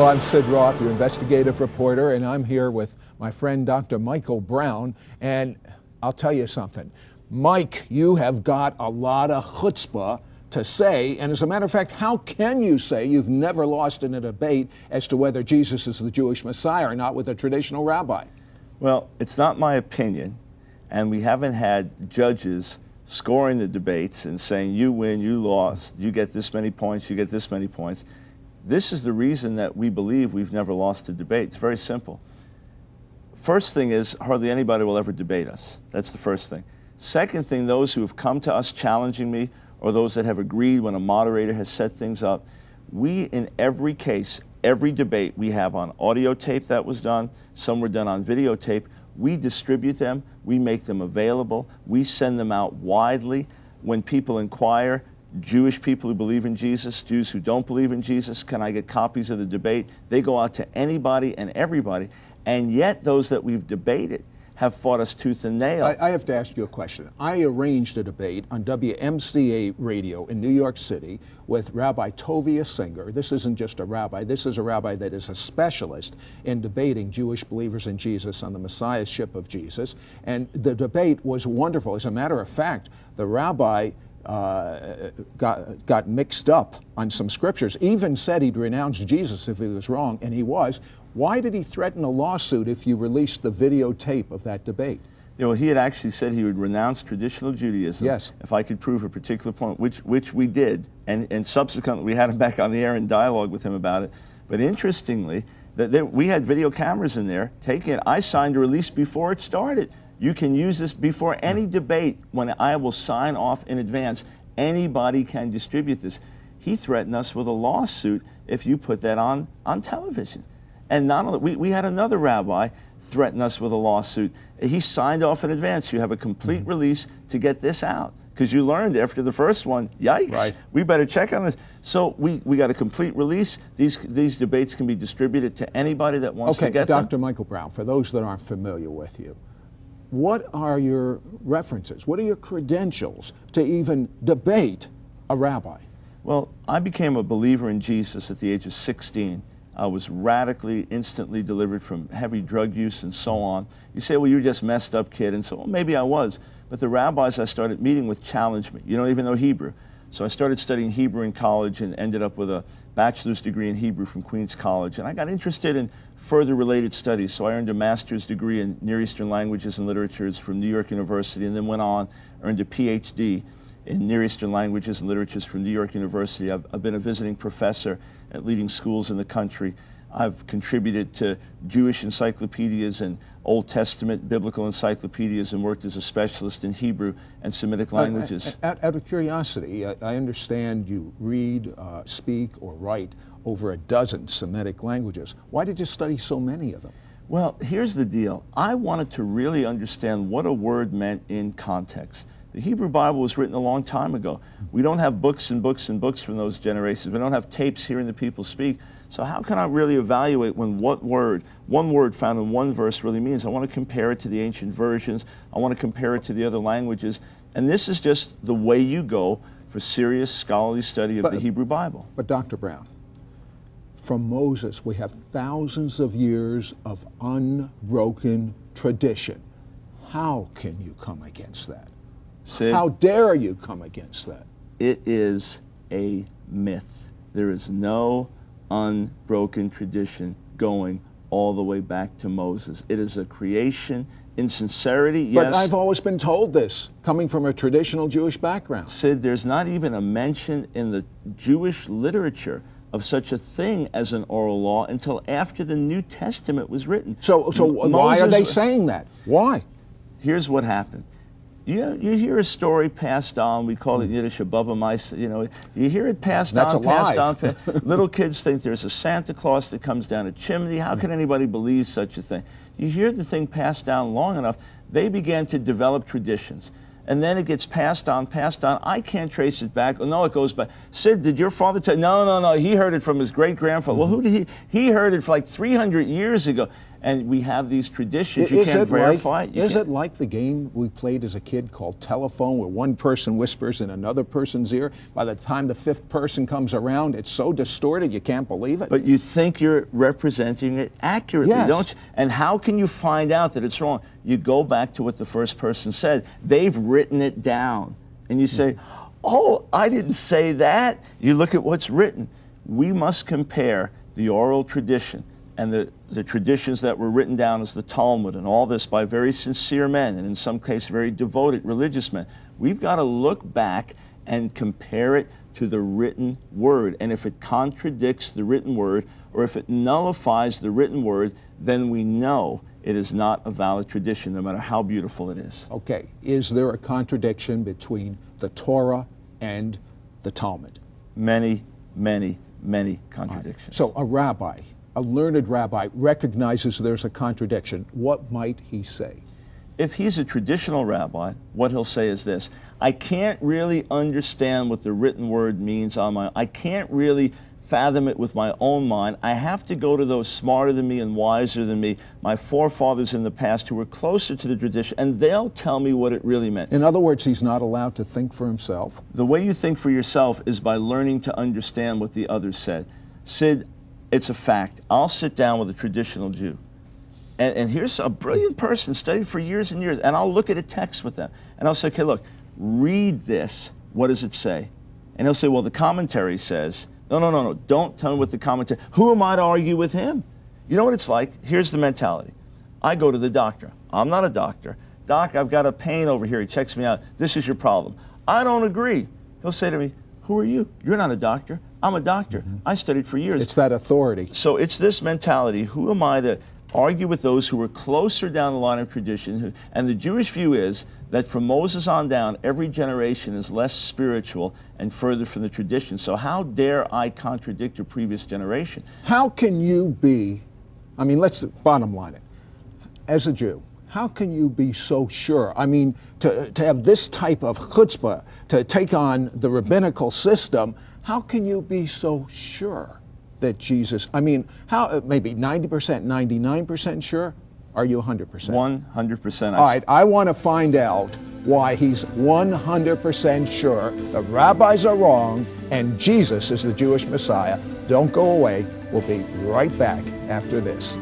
I'm Sid Roth, your investigative reporter, and I'm here with my friend Dr. Michael Brown, and I'll tell you something. Mike, you have got a lot of chutzpah to say, and as a matter of fact, how can you say you've never lost in a debate as to whether Jesus is the Jewish Messiah or not with a traditional rabbi? Well, it's not my opinion, and we haven't had judges scoring the debates and saying, you win, you lost, you get this many points, you get this many points. This is the reason that we believe we've never lost a debate. It's very simple. First thing is, hardly anybody will ever debate us. That's the first thing. Second thing, those who have come to us challenging me, or those that have agreed when a moderator has set things up, we, in every case, every debate we have on audio tape that was done, some were done on videotape, we distribute them, we make them available, we send them out widely. When people inquire, Jewish people who believe in Jesus, Jews who don't believe in Jesus, can I get copies of the debate? They go out to anybody and everybody, and yet those that we've debated have fought us tooth and nail. I have to ask you a question. I arranged a debate on WMCA radio in New York City with Rabbi Tovia Singer. This isn't just a rabbi, this is a rabbi that is a specialist in debating Jewish believers in Jesus on the messiahship of Jesus. And the debate was wonderful. As a matter of fact, the rabbi got mixed up on some scriptures, even said he'd renounce Jesus if he was wrong, and he was. Why did he threaten a lawsuit if you released the videotape of that debate? You know, he had actually said he would renounce traditional Judaism if I could prove a particular point, which we did, and subsequently we had him back on the air and dialogue with him about it. But interestingly, we had video cameras in there taking it. I signed a release before it started. You can use this before any debate. When I will sign off in advance, anybody can distribute this. He threatened us with a lawsuit if you put that on television. And not only, we had another rabbi threaten us with a lawsuit. He signed off in advance. You have a complete release to get this out. Because you learned after the first one, yikes, we better check on this. So we got a complete release. These debates can be distributed to anybody that wants to get them. Dr. Michael Brown, for those that aren't familiar with you, what are your references? What are your credentials to even debate a rabbi? Well, I became a believer in Jesus at the age of 16. I was radically, instantly delivered from heavy drug use and so on. You say, well, you're just messed up, kid, and so well, maybe I was. But the rabbis I started meeting with challenged me. You don't even know Hebrew. So I started studying Hebrew in college and ended up with a bachelor's degree in Hebrew from Queens College. And I got interested in further related studies. So I earned a master's degree in Near Eastern languages and literatures from New York University, and then went on, earned a PhD in Near Eastern languages and literatures from New York University. I've been a visiting professor at leading schools in the country. I've contributed to Jewish encyclopedias and Old Testament biblical encyclopedias and worked as a specialist in Hebrew and Semitic languages. Out of curiosity, I understand you read, speak, or write over a dozen Semitic languages. Why did you study so many of them? Well, here's the deal. I wanted to really understand what a word meant in context. The Hebrew Bible was written a long time ago. We don't have books and books and books from those generations. We don't have tapes hearing the people speak. So how can I really evaluate when one word found in one verse really means? I want to compare it to the ancient versions. I want to compare it to the other languages. And this is just the way you go for serious scholarly study of the Hebrew Bible. But Dr. Brown, from Moses, we have thousands of years of unbroken tradition. How can you come against that? Sid, how dare you come against that? It is a myth. There is no unbroken tradition going all the way back to Moses. It is a creation in sincerity, yes. But I've always been told this, coming from a traditional Jewish background. Sid, there's not even a mention in the Jewish literature of such a thing as an oral law until after the New Testament was written. So why are they saying that? Why? Here's what happened. You hear a story passed on, we call it in Yiddish, above a mice, you know, you hear it passed on, passed on. Little kids think there's a Santa Claus that comes down a chimney. How can anybody believe such a thing? You hear the thing passed down long enough, they began to develop traditions. And then it gets passed on, passed on. I can't trace it back. Oh, no, it goes back. Sid, did your father tell you? No, he heard it from his great-grandfather. Well, who did he heard it for like 300 years ago. and we have these traditions. You Is can't it verify like, it. You is can't- it like the game we played as a kid called telephone, where one person whispers in another person's ear? By the time the fifth person comes around, it's so distorted you can't believe it. But you think you're representing it accurately, Yes. don't you? And how can you find out that it's wrong? You go back to what the first person said. They've written it down. And you say, oh, I didn't say that. You look at what's written. We must compare the oral tradition and the traditions that were written down as the Talmud and all this by very sincere men, and in some cases very devoted religious men. We've got to look back and compare it to the written word. And if it contradicts the written word, or if it nullifies the written word, then we know it is not a valid tradition, no matter how beautiful it is. Okay, is there a contradiction between the Torah and the Talmud? Many, many, many contradictions. So a rabbi, a learned rabbi, recognizes there's a contradiction. What might he say? If he's a traditional rabbi, what he'll say is this: I can't really understand what the written word means on my own. I can't really fathom it with my own mind. I have to go to those smarter than me and wiser than me, my forefathers in the past who were closer to the tradition, and they'll tell me what it really meant. In other words, he's not allowed to think for himself. The way you think for yourself is by learning to understand what the others said. Sid, it's a fact. I'll sit down with a traditional Jew, and here's a brilliant person, studied for years and years, and I'll look at a text with them, and I'll say, okay, look, read this. What does it say? And he'll say, well, the commentary says. No, don't tell me what the commentary. Who am I to argue with him? You know what it's like? Here's the mentality. I go to the doctor. I'm not a doctor. Doc, I've got a pain over here. He checks me out. This is your problem. I don't agree. He'll say to me, who are you? You're not a doctor. I'm a doctor. I studied for years. It's that authority. So it's this mentality. Who am I to argue with those who are closer down the line of tradition? And the Jewish view is that from Moses on down, every generation is less spiritual and further from the tradition. So how dare I contradict a previous generation? How can you be, I mean, let's bottom line it. As a Jew, how can you be so sure? I mean, to have this type of chutzpah, to take on the rabbinical system, how can you be so sure that Jesus, I mean, how, maybe 90%, 99% sure? Are you 100%? 100%. All right, I want to find out why he's 100% sure the rabbis are wrong and Jesus is the Jewish Messiah. Don't go away. We'll be right back after this.